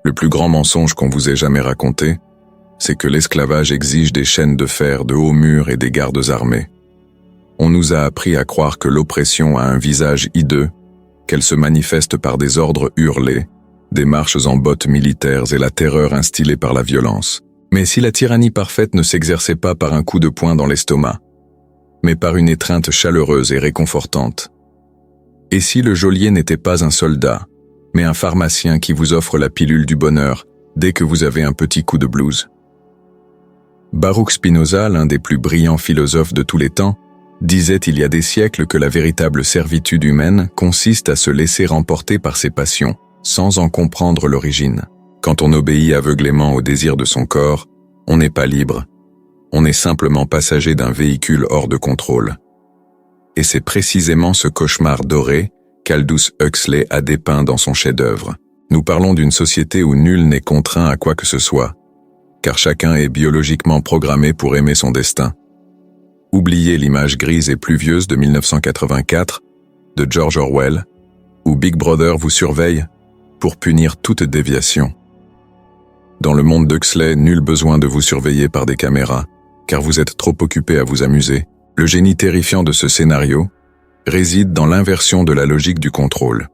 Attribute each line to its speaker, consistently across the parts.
Speaker 1: Le plus grand mensonge qu'on vous ait jamais raconté, c'est que l'esclavage exige des chaînes de fer, de hauts murs et des gardes armés. On nous a appris à croire que l'oppression a un visage hideux, qu'elle se manifeste par des ordres hurlés, des marches en bottes militaires et la terreur instillée par la violence. Mais si la tyrannie parfaite ne s'exerçait pas par un coup de poing dans l'estomac, mais par une étreinte chaleureuse et réconfortante? Et si le geôlier n'était pas un soldat, mais un pharmacien qui vous offre la pilule du bonheur dès que vous avez un petit coup de blues? Baruch Spinoza, l'un des plus brillants philosophes de tous les temps, disait il y a des siècles que la véritable servitude humaine consiste à se laisser remporter par ses passions, sans en comprendre l'origine. Quand on obéit aveuglément au désir de son corps, on n'est pas libre. On est simplement passager d'un véhicule hors de contrôle. Et c'est précisément ce cauchemar doré qu'Aldous Huxley a dépeint dans son chef-d'œuvre. Nous parlons d'une société où nul n'est contraint à quoi que ce soit, car chacun est biologiquement programmé pour aimer son destin. Oubliez l'image grise et pluvieuse de 1984 de George Orwell, où Big Brother vous surveille pour punir toute déviation. Dans le monde d'Huxley, nul besoin de vous surveiller par des caméras, car vous êtes trop occupé à vous amuser. Le génie terrifiant de ce scénario réside dans l'inversion de la logique du contrôle.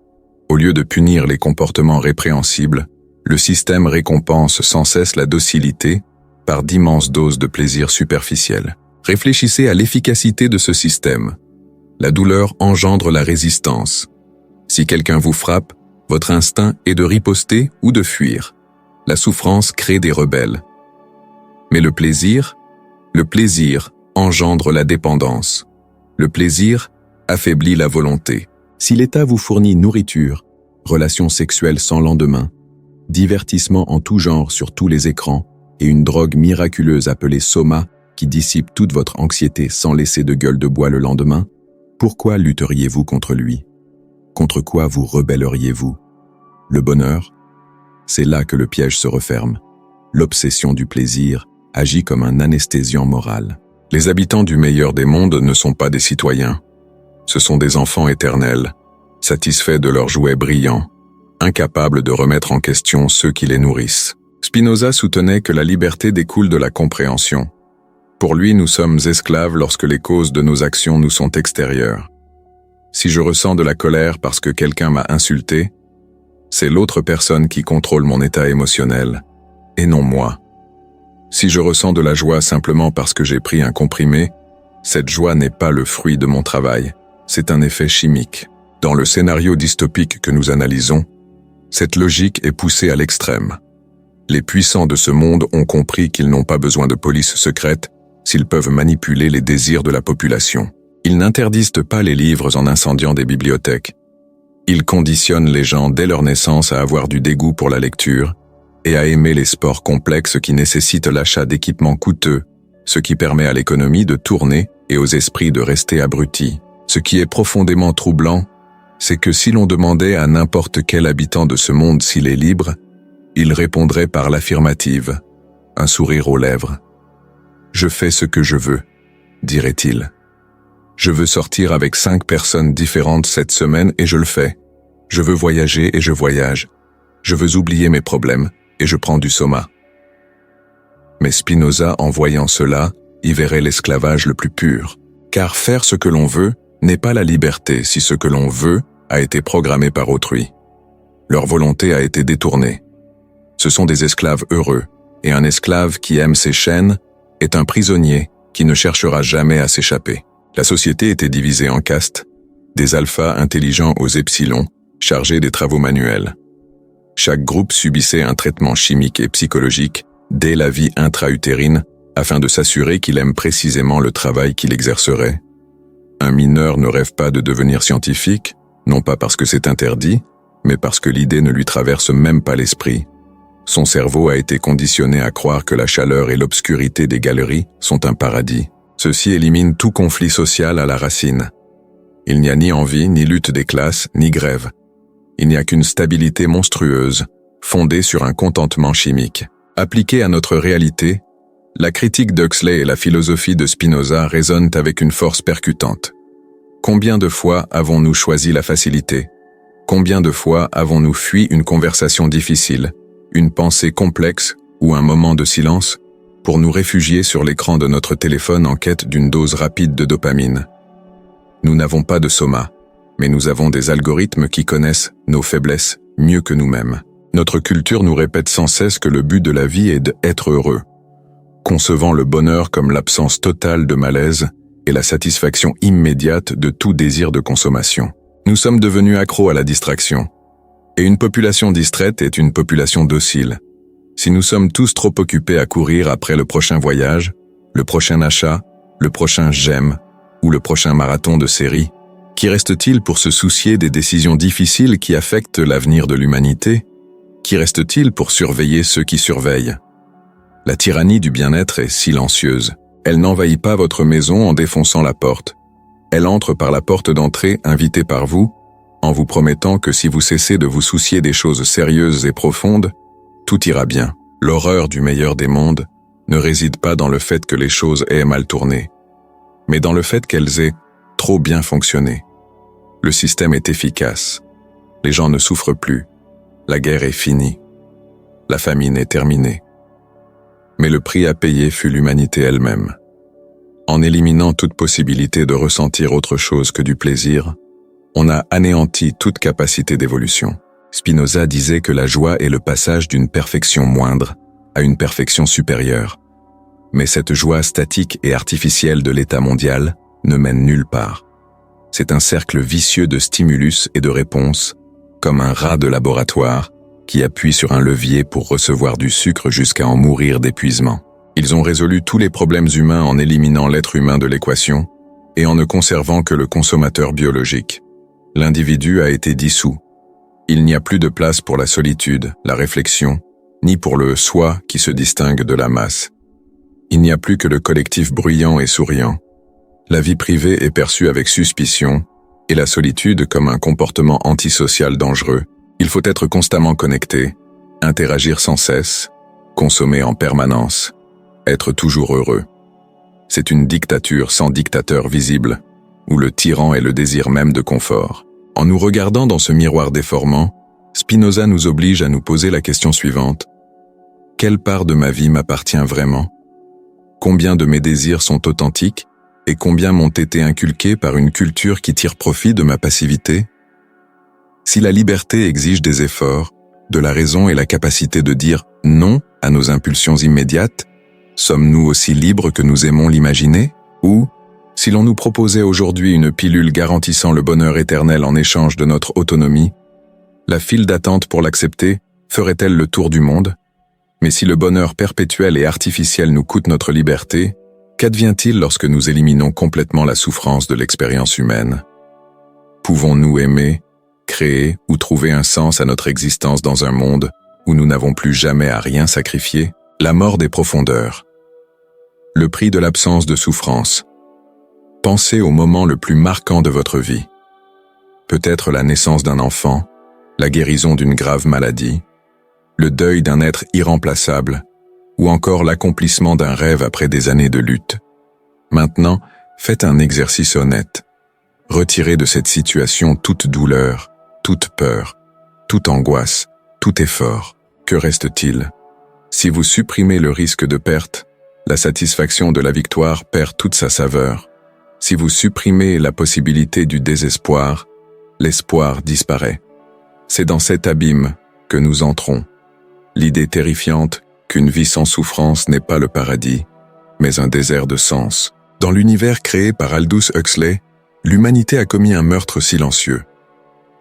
Speaker 1: Au lieu de punir les comportements répréhensibles, le système récompense sans cesse la docilité par d'immenses doses de plaisir superficiel. Réfléchissez à l'efficacité de ce système. La douleur engendre la résistance. Si quelqu'un vous frappe, votre instinct est de riposter ou de fuir. La souffrance crée des rebelles. Mais le plaisir engendre la dépendance. Le plaisir affaiblit la volonté. Si l'État vous fournit nourriture, relations sexuelles sans lendemain, divertissement en tout genre sur tous les écrans et une drogue miraculeuse appelée soma qui dissipe toute votre anxiété sans laisser de gueule de bois le lendemain, pourquoi lutteriez-vous contre lui? Contre quoi vous rebelleriez-vous? Le bonheur? C'est là que le piège se referme. L'obsession du plaisir agit comme un anesthésiant moral. Les habitants du meilleur des mondes ne sont pas des citoyens. Ce sont des enfants éternels, satisfaits de leurs jouets brillants, incapables de remettre en question ceux qui les nourrissent. Spinoza soutenait que la liberté découle de la compréhension. Pour lui, nous sommes esclaves lorsque les causes de nos actions nous sont extérieures. Si je ressens de la colère parce que quelqu'un m'a insulté, c'est l'autre personne qui contrôle mon état émotionnel, et non moi. Si je ressens de la joie simplement parce que j'ai pris un comprimé, cette joie n'est pas le fruit de mon travail, c'est un effet chimique. Dans le scénario dystopique que nous analysons, cette logique est poussée à l'extrême. Les puissants de ce monde ont compris qu'ils n'ont pas besoin de police secrète s'ils peuvent manipuler les désirs de la population. Ils n'interdisent pas les livres en incendiant des bibliothèques. Ils conditionnent les gens dès leur naissance à avoir du dégoût pour la lecture et à aimer les sports complexes qui nécessitent l'achat d'équipements coûteux, ce qui permet à l'économie de tourner et aux esprits de rester abrutis. Ce qui est profondément troublant, c'est que si l'on demandait à n'importe quel habitant de ce monde s'il est libre, il répondrait par l'affirmative, un sourire aux lèvres. « Je fais ce que je veux », dirait-il. « Je veux sortir avec 5 personnes différentes cette semaine et je le fais. Je veux voyager et je voyage. Je veux oublier mes problèmes et je prends du soma. » Mais Spinoza, en voyant cela, y verrait l'esclavage le plus pur. Car faire ce que l'on veut n'est pas la liberté si ce que l'on veut a été programmé par autrui. Leur volonté a été détournée. Ce sont des esclaves heureux, et un esclave qui aime ses chaînes est un prisonnier qui ne cherchera jamais à s'échapper. La société était divisée en castes, des alphas intelligents aux epsilons, chargés des travaux manuels. Chaque groupe subissait un traitement chimique et psychologique dès la vie intra-utérine afin de s'assurer qu'il aime précisément le travail qu'il exercerait. Un mineur ne rêve pas de devenir scientifique, non pas parce que c'est interdit, mais parce que l'idée ne lui traverse même pas l'esprit. Son cerveau a été conditionné à croire que la chaleur et l'obscurité des galeries sont un paradis. Ceci élimine tout conflit social à la racine. Il n'y a ni envie, ni lutte des classes, ni grève. Il n'y a qu'une stabilité monstrueuse, fondée sur un contentement chimique. Appliquée à notre réalité, la critique d'Huxley et la philosophie de Spinoza résonnent avec une force percutante. Combien de fois avons-nous choisi la facilité? Combien de fois avons-nous fui une conversation difficile, une pensée complexe ou un moment de silence pour nous réfugier sur l'écran de notre téléphone en quête d'une dose rapide de dopamine. Nous n'avons pas de soma, mais nous avons des algorithmes qui connaissent nos faiblesses mieux que nous-mêmes. Notre culture nous répète sans cesse que le but de la vie est d'être heureux, concevant le bonheur comme l'absence totale de malaise et la satisfaction immédiate de tout désir de consommation. Nous sommes devenus accros à la distraction. Et une population distraite est une population docile. Si nous sommes tous trop occupés à courir après le prochain voyage, le prochain achat, le prochain j'aime ou le prochain marathon de série, qui reste-t-il pour se soucier des décisions difficiles qui affectent l'avenir de l'humanité? Qui reste-t-il pour surveiller ceux qui surveillent? La tyrannie du bien-être est silencieuse. Elle n'envahit pas votre maison en défonçant la porte. Elle entre par la porte d'entrée invitée par vous, en vous promettant que si vous cessez de vous soucier des choses sérieuses et profondes, tout ira bien. L'horreur du meilleur des mondes ne réside pas dans le fait que les choses aient mal tourné, mais dans le fait qu'elles aient trop bien fonctionné. Le système est efficace. Les gens ne souffrent plus. La guerre est finie. La famine est terminée. Mais le prix à payer fut l'humanité elle-même. En éliminant toute possibilité de ressentir autre chose que du plaisir, on a anéanti toute capacité d'évolution. Spinoza disait que la joie est le passage d'une perfection moindre à une perfection supérieure. Mais cette joie statique et artificielle de l'état mondial ne mène nulle part. C'est un cercle vicieux de stimulus et de réponses, comme un rat de laboratoire qui appuie sur un levier pour recevoir du sucre jusqu'à en mourir d'épuisement. Ils ont résolu tous les problèmes humains en éliminant l'être humain de l'équation et en ne conservant que le consommateur biologique. L'individu a été dissous. Il n'y a plus de place pour la solitude, la réflexion, ni pour le soi qui se distingue de la masse. Il n'y a plus que le collectif bruyant et souriant. La vie privée est perçue avec suspicion et la solitude comme un comportement antisocial dangereux. Il faut être constamment connecté, interagir sans cesse, consommer en permanence, être toujours heureux. C'est une dictature sans dictateur visible, où le tyran est le désir même de confort. En nous regardant dans ce miroir déformant, Spinoza nous oblige à nous poser la question suivante. Quelle part de ma vie m'appartient vraiment? Combien de mes désirs sont authentiques et combien m'ont été inculqués par une culture qui tire profit de ma passivité? Si la liberté exige des efforts, de la raison et la capacité de dire non à nos impulsions immédiates, sommes-nous aussi libres que nous aimons l'imaginer? Ou, si l'on nous proposait aujourd'hui une pilule garantissant le bonheur éternel en échange de notre autonomie, la file d'attente pour l'accepter ferait-elle le tour du monde? Mais si le bonheur perpétuel et artificiel nous coûte notre liberté, qu'advient-il lorsque nous éliminons complètement la souffrance de l'expérience humaine? Pouvons-nous aimer, créer ou trouver un sens à notre existence dans un monde où nous n'avons plus jamais à rien sacrifier? La mort des profondeurs. Le prix de l'absence de souffrance. Pensez au moment le plus marquant de votre vie. Peut-être la naissance d'un enfant, la guérison d'une grave maladie, le deuil d'un être irremplaçable, ou encore l'accomplissement d'un rêve après des années de lutte. Maintenant, faites un exercice honnête. Retirez de cette situation toute douleur, toute peur, toute angoisse, tout effort. Que reste-t-il? Si vous supprimez le risque de perte, la satisfaction de la victoire perd toute sa saveur. Si vous supprimez la possibilité du désespoir, l'espoir disparaît. C'est dans cet abîme que nous entrons. L'idée terrifiante qu'une vie sans souffrance n'est pas le paradis, mais un désert de sens. Dans l'univers créé par Aldous Huxley, l'humanité a commis un meurtre silencieux.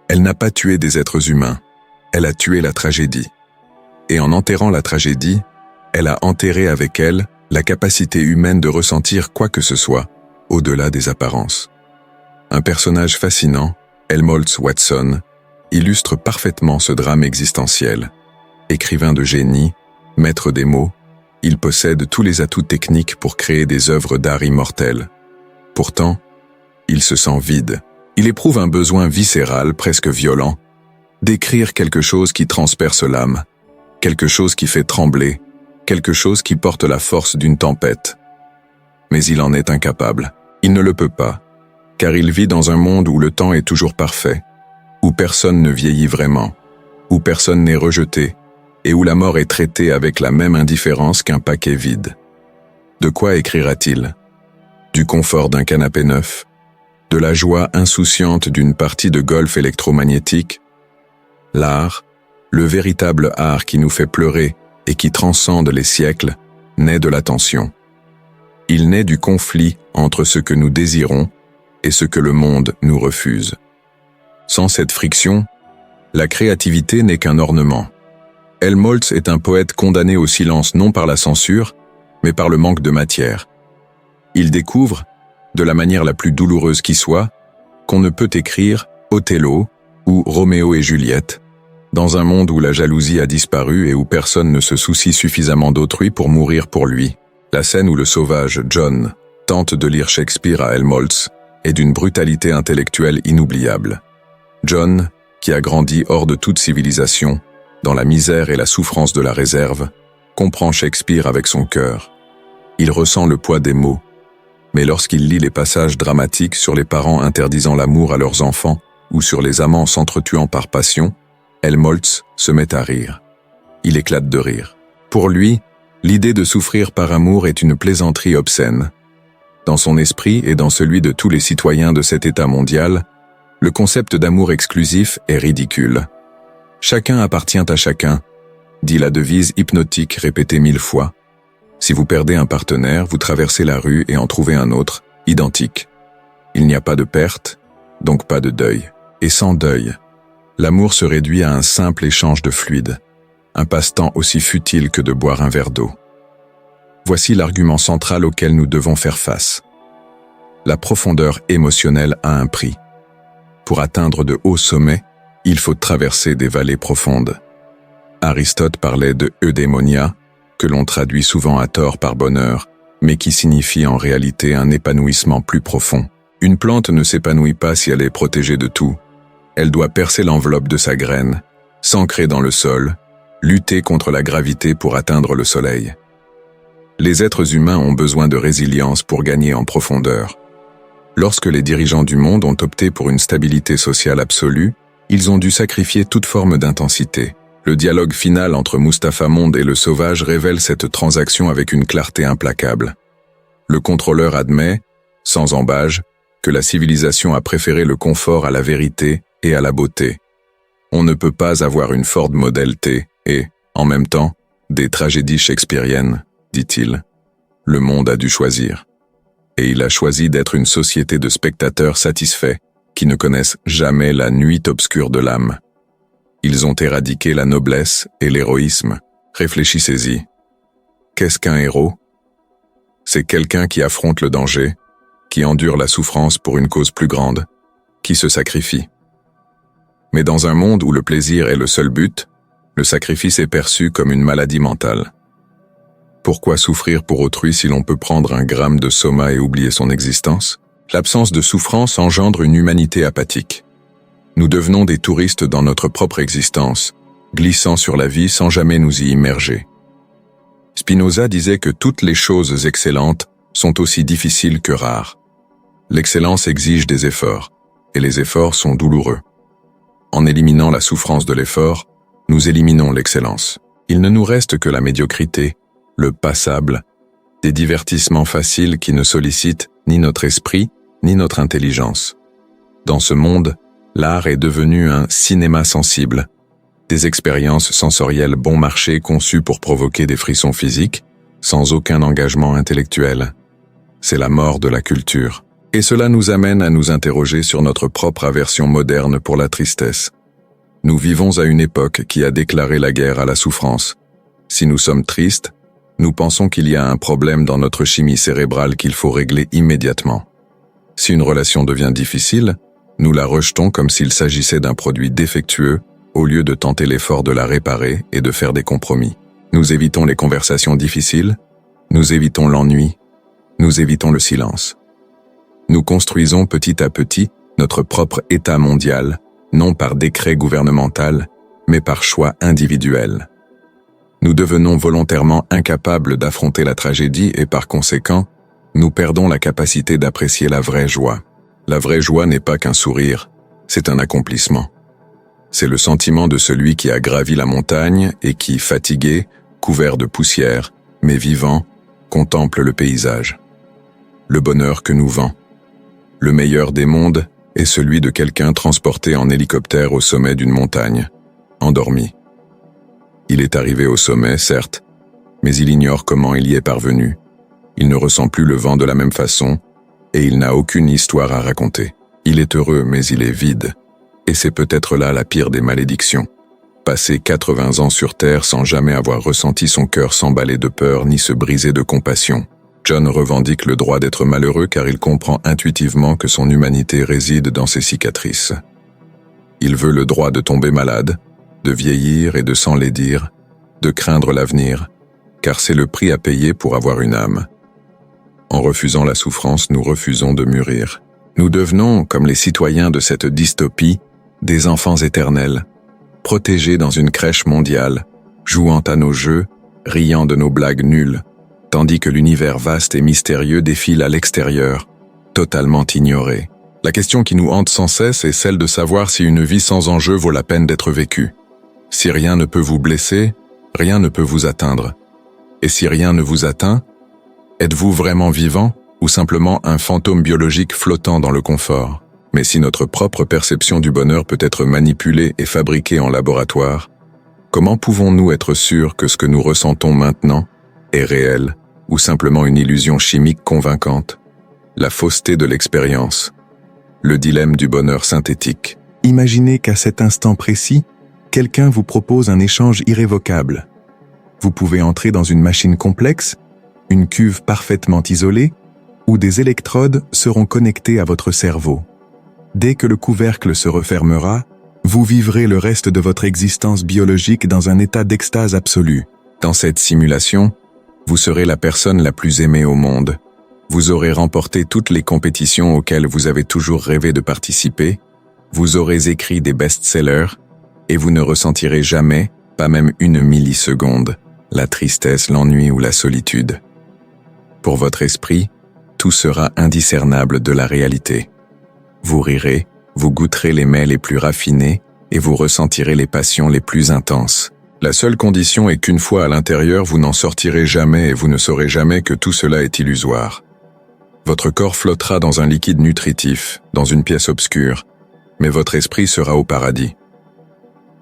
Speaker 1: Elle n'a pas tué des êtres humains, elle a tué la tragédie. Et en enterrant la tragédie, elle a enterré avec elle la capacité humaine de ressentir quoi que ce soit, au-delà des apparences. Un personnage fascinant, Helmholtz Watson, illustre parfaitement ce drame existentiel. Écrivain de génie, maître des mots, il possède tous les atouts techniques pour créer des œuvres d'art immortelles. Pourtant, il se sent vide. Il éprouve un besoin viscéral, presque violent, d'écrire quelque chose qui transperce l'âme, quelque chose qui fait trembler, quelque chose qui porte la force d'une tempête. Mais il en est incapable. Il ne le peut pas, car il vit dans un monde où le temps est toujours parfait, où personne ne vieillit vraiment, où personne n'est rejeté, et où la mort est traitée avec la même indifférence qu'un paquet vide. De quoi écrira-t-il? Du confort d'un canapé neuf? De la joie insouciante d'une partie de golf électromagnétique? L'art, le véritable art qui nous fait pleurer et qui transcende les siècles, naît de la tension. Il naît du conflit entre ce que nous désirons et ce que le monde nous refuse. Sans cette friction, la créativité n'est qu'un ornement. Helmholtz est un poète condamné au silence non par la censure, mais par le manque de matière. Il découvre, de la manière la plus douloureuse qui soit, qu'on ne peut écrire Othello ou Roméo et Juliette, dans un monde où la jalousie a disparu et où personne ne se soucie suffisamment d'autrui pour mourir pour lui. La scène où le sauvage John tente de lire Shakespeare à Helmholtz est d'une brutalité intellectuelle inoubliable. John, qui a grandi hors de toute civilisation, dans la misère et la souffrance de la réserve, comprend Shakespeare avec son cœur. Il ressent le poids des mots, mais lorsqu'il lit les passages dramatiques sur les parents interdisant l'amour à leurs enfants ou sur les amants s'entretuant par passion, Helmholtz se met à rire. Il éclate de rire. Pour lui, l'idée de souffrir par amour est une plaisanterie obscène. Dans son esprit et dans celui de tous les citoyens de cet État mondial, le concept d'amour exclusif est ridicule. Chacun appartient à chacun, dit la devise hypnotique répétée 1000 fois. Si vous perdez un partenaire, vous traversez la rue et en trouvez un autre, identique. Il n'y a pas de perte, donc pas de deuil. Et sans deuil, l'amour se réduit à un simple échange de fluides, un passe-temps aussi futile que de boire un verre d'eau. Voici l'argument central auquel nous devons faire face. La profondeur émotionnelle a un prix. Pour atteindre de hauts sommets, il faut traverser des vallées profondes. Aristote parlait de eudémonia, que l'on traduit souvent à tort par bonheur, mais qui signifie en réalité un épanouissement plus profond. Une plante ne s'épanouit pas si elle est protégée de tout. Elle doit percer l'enveloppe de sa graine, s'ancrer dans le sol, lutter contre la gravité pour atteindre le soleil. Les êtres humains ont besoin de résilience pour gagner en profondeur. Lorsque les dirigeants du monde ont opté pour une stabilité sociale absolue, ils ont dû sacrifier toute forme d'intensité. Le dialogue final entre Mustapha Monde et le sauvage révèle cette transaction avec une clarté implacable. Le contrôleur admet, sans embâge, que la civilisation a préféré le confort à la vérité et à la beauté. On ne peut pas avoir une Ford Model T et, en même temps, des tragédies shakespeariennes, dit-il. Le monde a dû choisir. Et il a choisi d'être une société de spectateurs satisfaits qui ne connaissent jamais la nuit obscure de l'âme. Ils ont éradiqué la noblesse et l'héroïsme. Réfléchissez-y. Qu'est-ce qu'un héros? C'est quelqu'un qui affronte le danger, qui endure la souffrance pour une cause plus grande, qui se sacrifie. Mais dans un monde où le plaisir est le seul but, le sacrifice est perçu comme une maladie mentale. Pourquoi souffrir pour autrui si l'on peut prendre un gramme de soma et oublier son existence? L'absence de souffrance engendre une humanité apathique. Nous devenons des touristes dans notre propre existence, glissant sur la vie sans jamais nous y immerger. Spinoza disait que toutes les choses excellentes sont aussi difficiles que rares. L'excellence exige des efforts, et les efforts sont douloureux. En éliminant la souffrance de l'effort, nous éliminons l'excellence. Il ne nous reste que la médiocrité, le passable, des divertissements faciles qui ne sollicitent ni notre esprit, ni notre intelligence. Dans ce monde, l'art est devenu un cinéma sensible, des expériences sensorielles bon marché conçues pour provoquer des frissons physiques, sans aucun engagement intellectuel. C'est la mort de la culture. Et cela nous amène à nous interroger sur notre propre aversion moderne pour la tristesse. Nous vivons à une époque qui a déclaré la guerre à la souffrance. Si nous sommes tristes, nous pensons qu'il y a un problème dans notre chimie cérébrale qu'il faut régler immédiatement. Si une relation devient difficile, nous la rejetons comme s'il s'agissait d'un produit défectueux, au lieu de tenter l'effort de la réparer et de faire des compromis. Nous évitons les conversations difficiles, nous évitons l'ennui, nous évitons le silence. Nous construisons petit à petit notre propre État mondial, non par décret gouvernemental, mais par choix individuel. Nous devenons volontairement incapables d'affronter la tragédie et par conséquent, nous perdons la capacité d'apprécier la vraie joie. La vraie joie n'est pas qu'un sourire, c'est un accomplissement. C'est le sentiment de celui qui a gravi la montagne et qui, fatigué, couvert de poussière, mais vivant, contemple le paysage. Le bonheur que nous vend. Le meilleur des mondes est celui de quelqu'un transporté en hélicoptère au sommet d'une montagne, endormi. Il est arrivé au sommet, certes, mais il ignore comment il y est parvenu. Il ne ressent plus le vent de la même façon, et il n'a aucune histoire à raconter. Il est heureux, mais il est vide. Et c'est peut-être là la pire des malédictions. Passer 80 ans sur Terre sans jamais avoir ressenti son cœur s'emballer de peur ni se briser de compassion. John revendique le droit d'être malheureux car il comprend intuitivement que son humanité réside dans ses cicatrices. Il veut le droit de tomber malade, de vieillir et de s'enlaidir, de craindre l'avenir, car c'est le prix à payer pour avoir une âme. En refusant la souffrance, nous refusons de mûrir. Nous devenons, comme les citoyens de cette dystopie, des enfants éternels, protégés dans une crèche mondiale, jouant à nos jeux, riant de nos blagues nulles, tandis que l'univers vaste et mystérieux défile à l'extérieur, totalement ignoré. La question qui nous hante sans cesse est celle de savoir si une vie sans enjeu vaut la peine d'être vécue. Si rien ne peut vous blesser, rien ne peut vous atteindre. Et si rien ne vous atteint, êtes-vous vraiment vivant ou simplement un fantôme biologique flottant dans le confort? Mais si notre propre perception du bonheur peut être manipulée et fabriquée en laboratoire, comment pouvons-nous être sûrs que ce que nous ressentons maintenant est réel ou simplement une illusion chimique convaincante? La fausseté de l'expérience, le dilemme du bonheur synthétique.
Speaker 2: Imaginez qu'à cet instant précis, quelqu'un vous propose un échange irrévocable. Vous pouvez entrer dans une machine complexe, une cuve parfaitement isolée, où des électrodes seront connectées à votre cerveau. Dès que le couvercle se refermera, vous vivrez le reste de votre existence biologique dans un état d'extase absolue.
Speaker 1: Dans cette simulation, vous serez la personne la plus aimée au monde. Vous aurez remporté toutes les compétitions auxquelles vous avez toujours rêvé de participer, vous aurez écrit des best-sellers, et vous ne ressentirez jamais, pas même une milliseconde, la tristesse, l'ennui ou la solitude. Pour votre esprit, tout sera indiscernable de la réalité. Vous rirez, vous goûterez les mets les plus raffinés et vous ressentirez les passions les plus intenses. La seule condition est qu'une fois à l'intérieur, vous n'en sortirez jamais et vous ne saurez jamais que tout cela est illusoire. Votre corps flottera dans un liquide nutritif, dans une pièce obscure, mais votre esprit sera au paradis.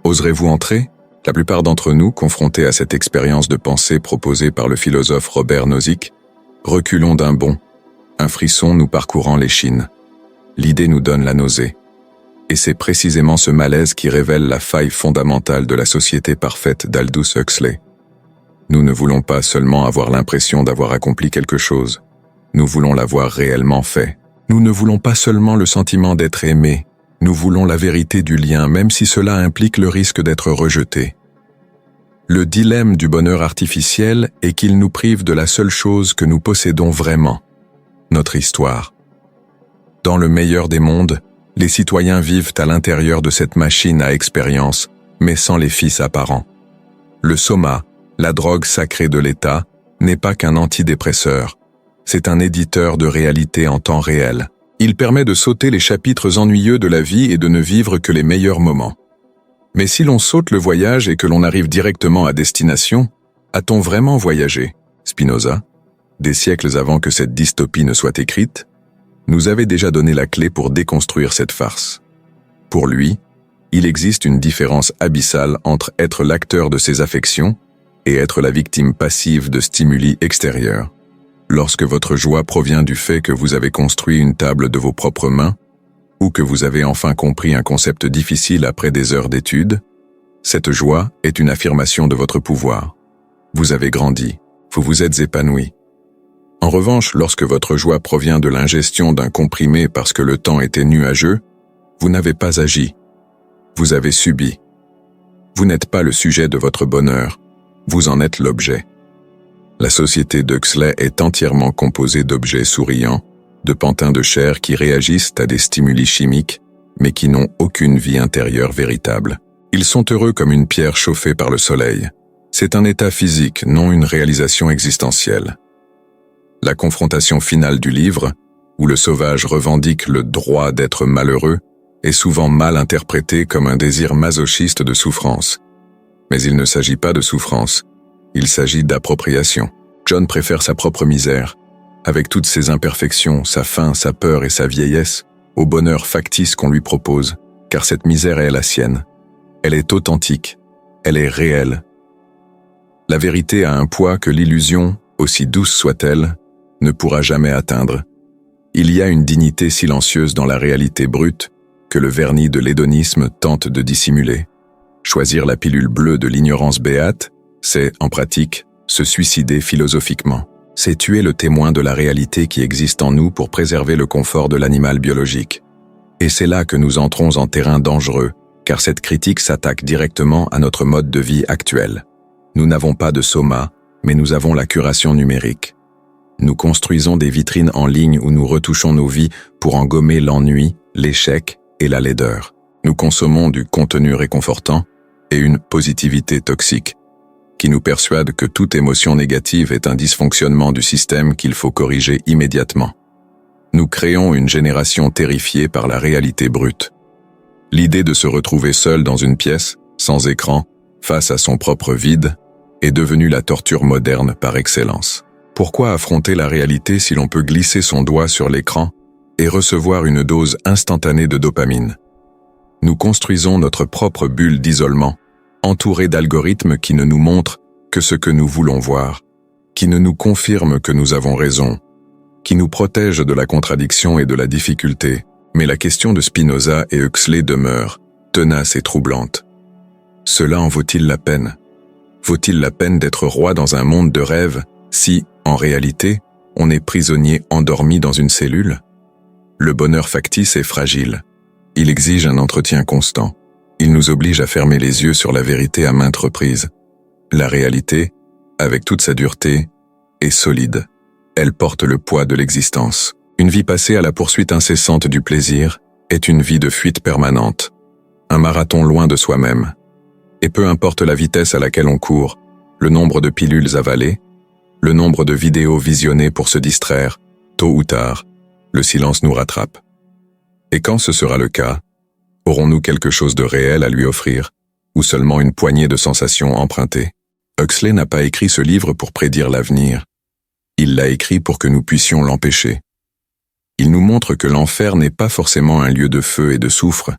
Speaker 1: Oserez-vous entrer? La plupart d'entre nous, confrontés à cette expérience de pensée proposée par le philosophe Robert Nozick, reculons d'un bond, un frisson nous parcourant l'échine. L'idée nous donne la nausée. Et c'est précisément ce malaise qui révèle la faille fondamentale de la société parfaite d'Aldous Huxley. Nous ne voulons pas seulement avoir l'impression d'avoir accompli quelque chose, nous voulons l'avoir réellement fait. Nous ne voulons pas seulement le sentiment d'être aimé, nous voulons la vérité du lien, même si cela implique le risque d'être rejeté. Le dilemme du bonheur artificiel est qu'il nous prive de la seule chose que nous possédons vraiment, notre histoire. Dans le meilleur des mondes, les citoyens vivent à l'intérieur de cette machine à expérience, mais sans les fils apparents. Le soma, la drogue sacrée de l'État, n'est pas qu'un antidépresseur. C'est un éditeur de réalité en temps réel. Il permet de sauter les chapitres ennuyeux de la vie et de ne vivre que les meilleurs moments. Mais si l'on saute le voyage et que l'on arrive directement à destination, a-t-on vraiment voyagé? Spinoza, des siècles avant que cette dystopie ne soit écrite, nous avait déjà donné la clé pour déconstruire cette farce. Pour lui, il existe une différence abyssale entre être l'acteur de ses affections et être la victime passive de stimuli extérieurs. Lorsque votre joie provient du fait que vous avez construit une table de vos propres mains, ou que vous avez enfin compris un concept difficile après des heures d'études, cette joie est une affirmation de votre pouvoir. Vous avez grandi, vous vous êtes épanoui. En revanche, lorsque votre joie provient de l'ingestion d'un comprimé parce que le temps était nuageux, vous n'avez pas agi. Vous avez subi. Vous n'êtes pas le sujet de votre bonheur, vous en êtes l'objet. La société d'Huxley est entièrement composée d'objets souriants, de pantins de chair qui réagissent à des stimuli chimiques, mais qui n'ont aucune vie intérieure véritable. Ils sont heureux comme une pierre chauffée par le soleil. C'est un état physique, non une réalisation existentielle. La confrontation finale du livre, où le sauvage revendique le droit d'être malheureux, est souvent mal interprété comme un désir masochiste de souffrance. Mais il ne s'agit pas de souffrance, il s'agit d'appropriation. John préfère sa propre misère, avec toutes ses imperfections, sa faim, sa peur et sa vieillesse, au bonheur factice qu'on lui propose, car cette misère est la sienne. Elle est authentique, elle est réelle. La vérité a un poids que l'illusion, aussi douce soit-elle, ne pourra jamais atteindre. Il y a une dignité silencieuse dans la réalité brute que le vernis de l'hédonisme tente de dissimuler. Choisir la pilule bleue de l'ignorance béate, c'est, en pratique, se suicider philosophiquement. C'est tuer le témoin de la réalité qui existe en nous pour préserver le confort de l'animal biologique. Et c'est là que nous entrons en terrain dangereux, car cette critique s'attaque directement à notre mode de vie actuel. Nous n'avons pas de soma, mais nous avons la curation numérique. Nous construisons des vitrines en ligne où nous retouchons nos vies pour en gommer l'ennui, l'échec et la laideur. Nous consommons du contenu réconfortant et une positivité toxique, qui nous persuade que toute émotion négative est un dysfonctionnement du système qu'il faut corriger immédiatement. Nous créons une génération terrifiée par la réalité brute. L'idée de se retrouver seul dans une pièce, sans écran, face à son propre vide, est devenue la torture moderne par excellence. Pourquoi affronter la réalité si l'on peut glisser son doigt sur l'écran et recevoir une dose instantanée de dopamine? Nous construisons notre propre bulle d'isolement, entourée d'algorithmes qui ne nous montrent que ce que nous voulons voir, qui ne nous confirment que nous avons raison, qui nous protègent de la contradiction et de la difficulté. Mais la question de Spinoza et Huxley demeure, tenace et troublante. Cela en vaut-il la peine? Vaut-il la peine d'être roi dans un monde de rêve si, en réalité, on est prisonnier endormi dans une cellule? Le bonheur factice est fragile. Il exige un entretien constant. Il nous oblige à fermer les yeux sur la vérité à maintes reprises. La réalité, avec toute sa dureté, est solide. Elle porte le poids de l'existence. Une vie passée à la poursuite incessante du plaisir est une vie de fuite permanente, un marathon loin de soi-même. Et peu importe la vitesse à laquelle on court, le nombre de pilules avalées, le nombre de vidéos visionnées pour se distraire, tôt ou tard, le silence nous rattrape. Et quand ce sera le cas, aurons-nous quelque chose de réel à lui offrir, ou seulement une poignée de sensations empruntées? Huxley n'a pas écrit ce livre pour prédire l'avenir. Il l'a écrit pour que nous puissions l'empêcher. Il nous montre que l'enfer n'est pas forcément un lieu de feu et de soufre.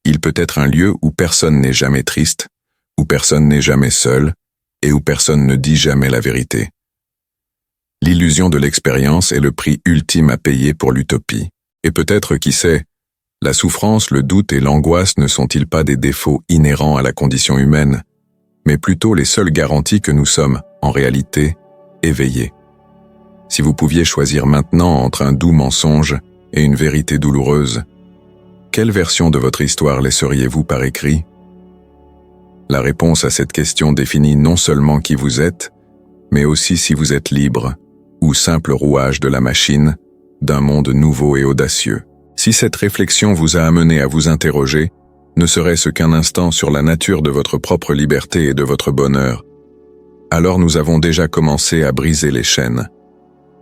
Speaker 1: Il peut être un lieu où personne n'est jamais triste, où personne n'est jamais seul, et où personne ne dit jamais la vérité. L'illusion de l'expérience est le prix ultime à payer pour l'utopie. Et peut-être, qui sait, la souffrance, le doute et l'angoisse ne sont-ils pas des défauts inhérents à la condition humaine, mais plutôt les seules garanties que nous sommes, en réalité, éveillés. Si vous pouviez choisir maintenant entre un doux mensonge et une vérité douloureuse, quelle version de votre histoire laisseriez-vous par écrit? La réponse à cette question définit non seulement qui vous êtes, mais aussi si vous êtes libre, ou simple rouage de la machine, d'un monde nouveau et audacieux. Si cette réflexion vous a amené à vous interroger, ne serait-ce qu'un instant sur la nature de votre propre liberté et de votre bonheur, alors nous avons déjà commencé à briser les chaînes.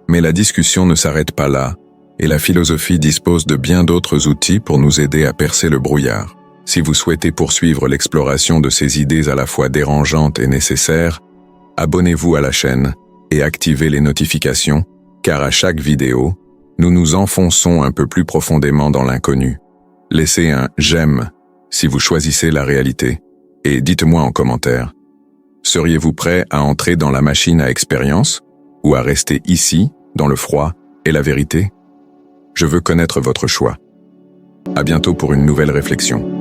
Speaker 1: Mais la discussion ne s'arrête pas là, et la philosophie dispose de bien d'autres outils pour nous aider à percer le brouillard. Si vous souhaitez poursuivre l'exploration de ces idées à la fois dérangeantes et nécessaires, abonnez-vous à la chaîne et activez les notifications, car à chaque vidéo, nous nous enfonçons un peu plus profondément dans l'inconnu. Laissez un « j'aime » si vous choisissez la réalité, et dites-moi en commentaire, seriez-vous prêt à entrer dans la machine à expérience ou à rester ici, dans le froid et la vérité? Je veux connaître votre choix. À bientôt pour une nouvelle réflexion.